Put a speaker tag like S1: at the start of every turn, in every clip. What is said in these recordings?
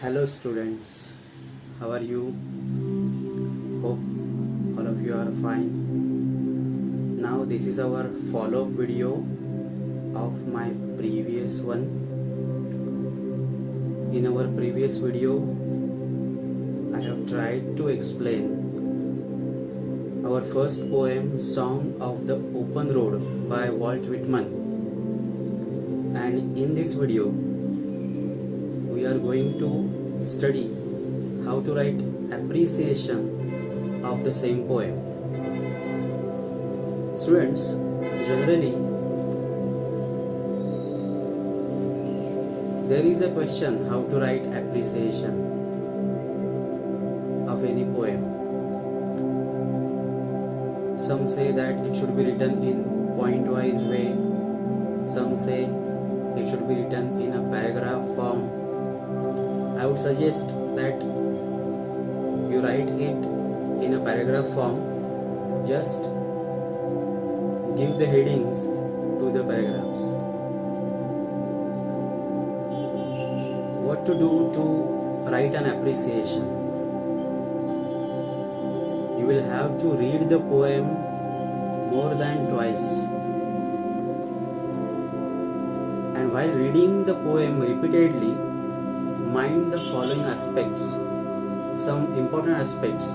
S1: Hello students, how are you? Hope all of you are fine. Now this is our follow-up video of my previous one. In our previous video, I have tried to explain our first poem, Song of the Open Road by Walt Whitman. And in this video, we are going to study how to write appreciation of the same poem. Students, generally there is a question how to write appreciation of any poem. Some say that it should be written in point-wise way. Some say it should be written in a paragraph form. I would suggest that you write it in a paragraph form. Just give the headings to the paragraphs. What to do to write an appreciation? You will have to read the poem more than twice. And while reading the poem repeatedly, mind the following aspects, some important aspects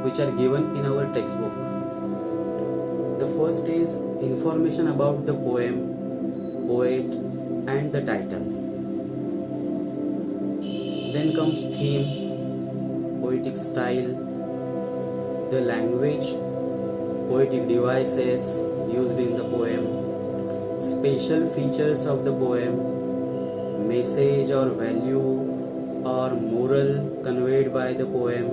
S1: which are given in our textbook. The first is information about the poem, poet and the title. Then comes theme, poetic style, the language, poetic devices used in the poem, special features of the poem, message or value or moral conveyed by the poem,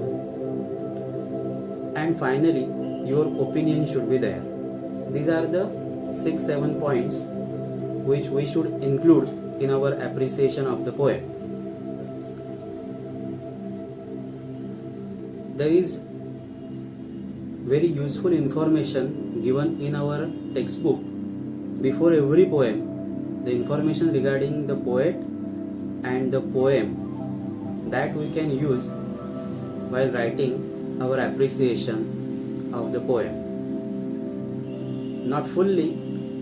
S1: and finally your opinion should be there. These are the 6-7 points which we should include in our appreciation of the poem. There is very useful information given in our textbook before every poem. The information regarding the poet and the poem that we can use while writing our appreciation of the poem. Not fully,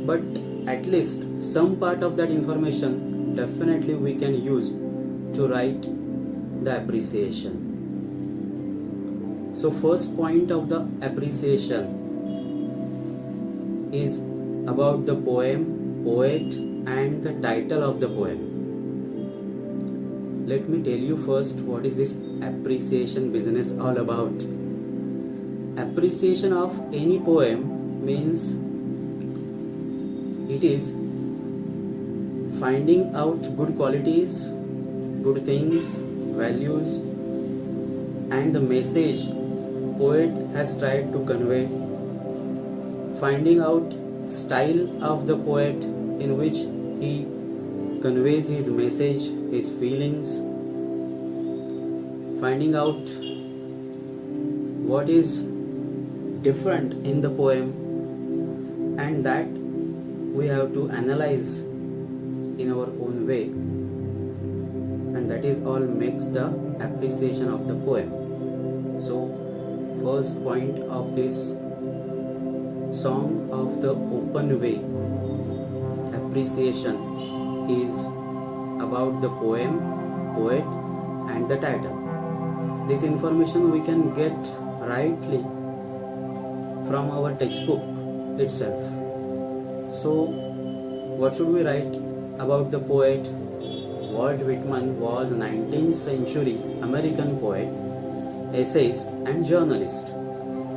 S1: but at least some part of that information definitely we can use to write the appreciation. So first point of the appreciation is about the poem, poet and the title of the poem. Let me tell you first what is this appreciation business all about. Appreciation of any poem means it is finding out good qualities, good things, values and the message poet has tried to convey, finding out style of the poet in which he conveys his message, his feelings, finding out what is different in the poem, and that we have to analyze in our own way, and that is all makes the appreciation of the poem. So first point of this Song of the Open Way appreciation is about the poem, poet and the title. This information we can get rightly from our textbook itself. So what should we write about the poet? Walt Whitman was a 19th century American poet, essayist and journalist.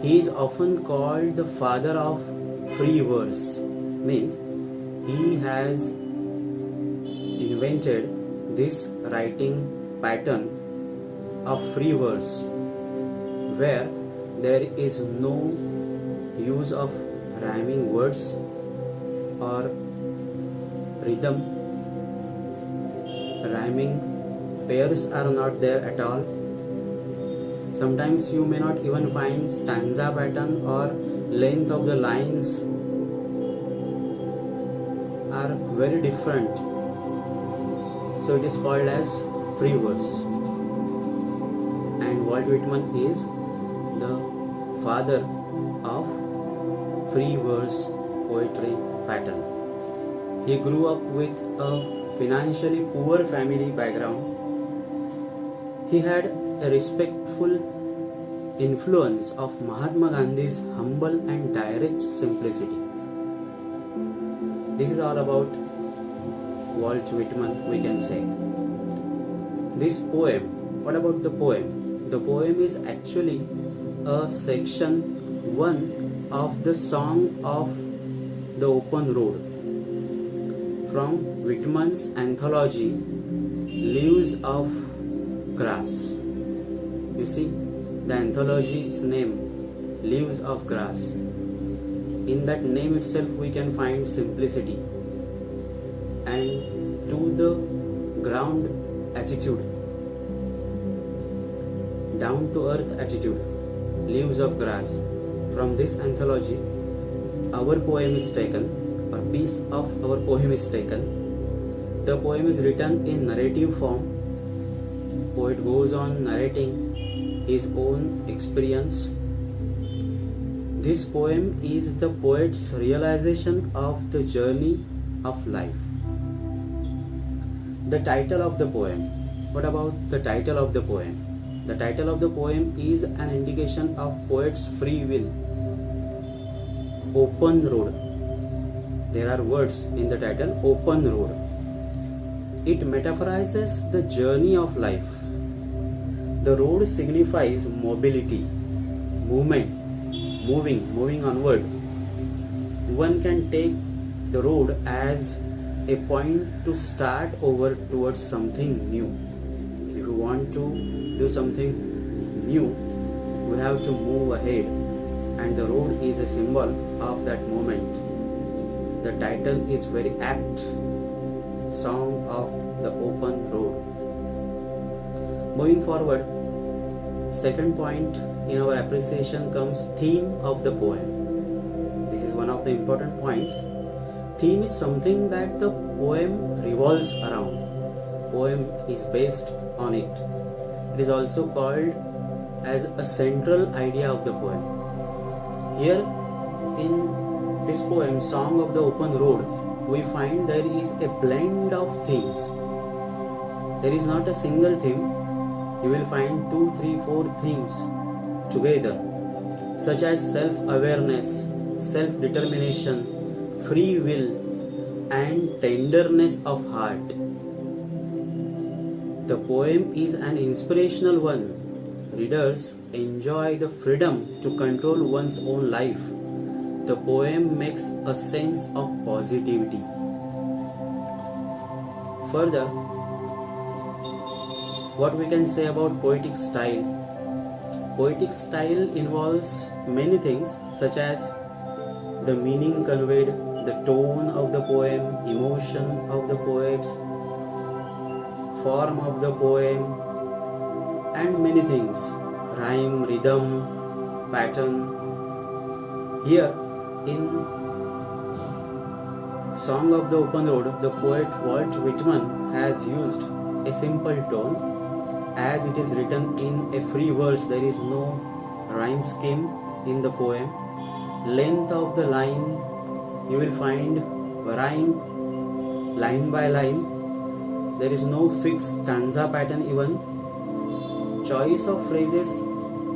S1: He is often called the father of free verse, means he has invented this writing pattern of free verse where there is no use of rhyming words or rhythm. Rhyming pairs are not there at all. Sometimes you may not even find stanza pattern or length of the lines are very different. So it is called as free verse. And Walt Whitman is the father of free verse poetry pattern. He grew up with a financially poor family background. He had a respectful influence of Mahatma Gandhi's humble and direct simplicity. This is all about Walt Whitman, we can say. This poem, what about the poem? The poem is actually a section 1 of the Song of the Open Road from Whitman's anthology Leaves of Grass. You see, the anthology's name, Leaves of Grass. In that name itself we can find simplicity and to the ground attitude, down to earth attitude. Leaves of Grass. From this anthology our poem is taken, or piece of our poem is taken. The poem is written in narrative form. Poet goes on narrating his own experience. This poem is the poet's realization of the journey of life. The title of the poem. What about the title of the poem? The title of the poem is an indication of poet's free will. Open road. There are words in the title, open road. It metaphorizes the journey of life. The road signifies mobility, movement, moving onward. One can take the road as a point to start over towards something new. If you want to do something new, we have to move ahead, and the road is a symbol of that moment. The title is very apt, Song of the Open Road. Moving forward, second point in our appreciation comes theme of the poem. This is one of the important points. Theme is something that the poem revolves around. Poem is based on it. It is also called as a central idea of the poem. Here in this poem, Song of the Open Road, we find there is a blend of themes. There is not a single theme. You will find 2, 3, 4 themes together, such as self-awareness, self-determination, free will, and tenderness of heart. The poem is an inspirational one. Readers enjoy the freedom to control one's own life. The poem makes a sense of positivity. Further, what we can say about poetic style? Poetic style involves many things, such as the meaning conveyed, the tone of the poem, emotion of the poets, form of the poem, and many things, rhyme, rhythm, pattern. Here in Song of the Open Road, the poet Walt Whitman has used a simple tone. As it is written in a free verse, there is no rhyme scheme in the poem. Length of the line, you will find varying line by line. There is no fixed stanza pattern even. Choice of phrases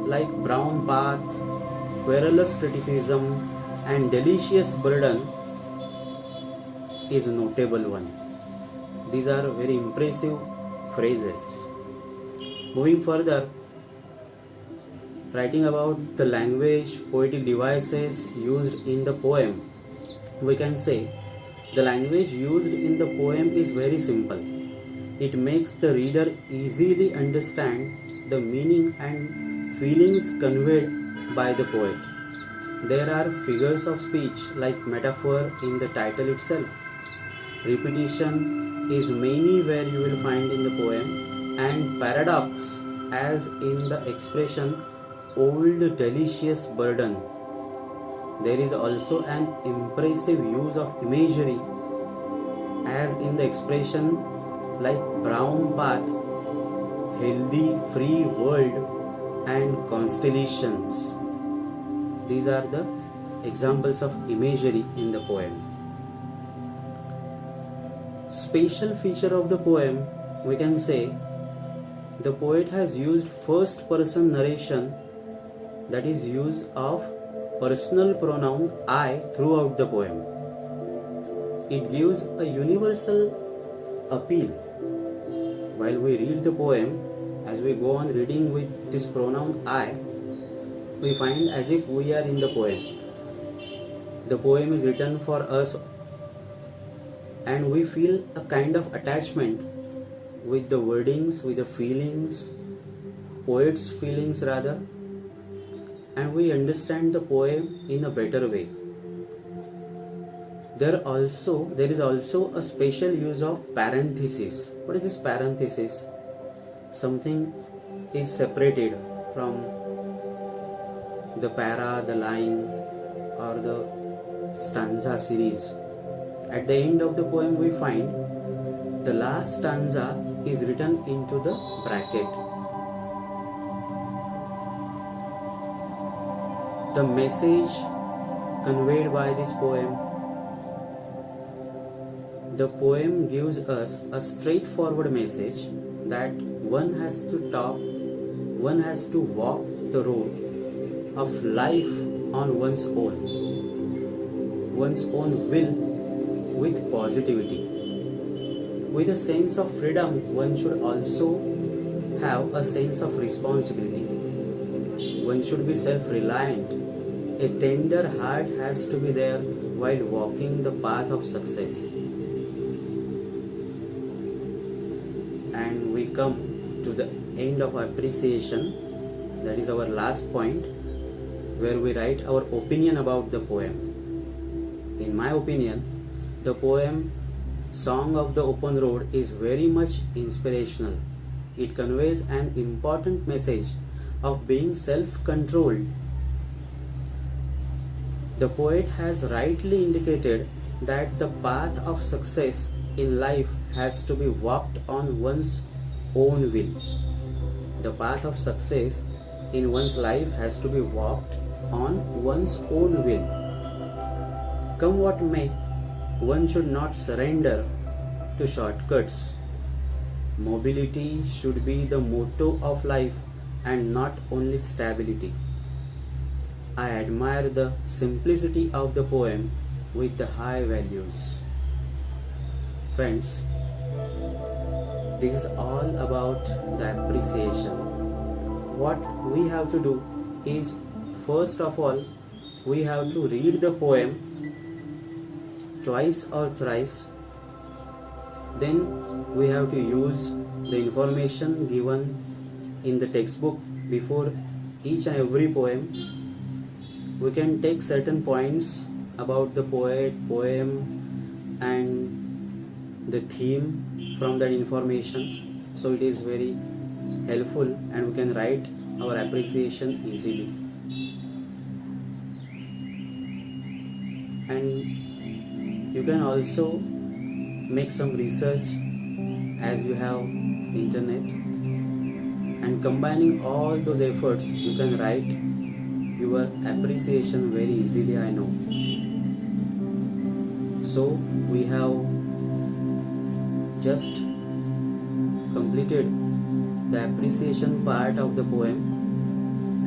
S1: like brown path, querulous criticism, and delicious burden is a notable one. These are very impressive phrases. Moving further, writing about the language, poetic devices used in the poem, we can say the language used in the poem is very simple. It makes the reader easily understand the meaning and feelings conveyed by the poet. There are figures of speech like metaphor in the title itself. Repetition is many where you will find in the poem, and paradox as in the expression old delicious burden. There is also an impressive use of imagery as in the expression like brown path healthy, free world and constellations. These are the examples of imagery in the poem. Special feature of the poem, we can say, the poet has used first person narration, that is use of personal pronoun I throughout the poem. It gives a universal appeal. While we read the poem, as we go on reading with this pronoun I, we find as if we are in the poem. The poem is written for us and we feel a kind of attachment with the wordings, with the feelings, poet's feelings rather, and we understand the poem in a better way. There is also a special use of parenthesis. What is this parenthesis? Something is separated from the para, the line, or the stanza series. At the end of the poem, we find the last stanza is written into the bracket. The message conveyed by this poem. The poem gives us a straightforward message that one has to walk the road of life on one's own will with positivity. With a sense of freedom, one should also have a sense of responsibility. One should be self-reliant. A tender heart has to be there while walking the path of success. And we come to the end of appreciation. That is our last point, where we write our opinion about the poem. In my opinion, the poem Song of the Open Road is very much inspirational. It conveys an important message of being self-controlled. The poet has rightly indicated that the path of success in life has to be walked on one's own will. The path of success in one's life has to be walked on one's own will. Come what may, one should not surrender to shortcuts. Mobility should be the motto of life and not only stability. I admire the simplicity of the poem with the high values. Friends, this is all about the appreciation. What we have to do is, first of all, we have to read the poem twice or thrice. Then we have to use the information given in the textbook before each and every poem. We can take certain points about the poet, poem, and the theme from that information. So it is very helpful and we can write our appreciation easily. And you can also make some research as you have internet, and combining all those efforts you can write your appreciation very easily, I know. So we have just completed the appreciation part of the poem.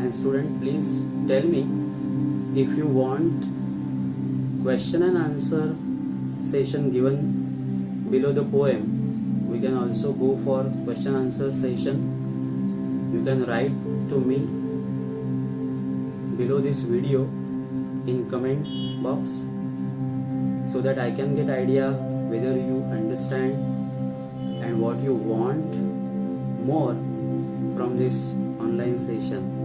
S1: And student, please tell me if you want question and answer session given below the poem. We can also go for question answer session. You can write to me below this video in comment box so that I can get idea whether you understand and what you want more from this online session.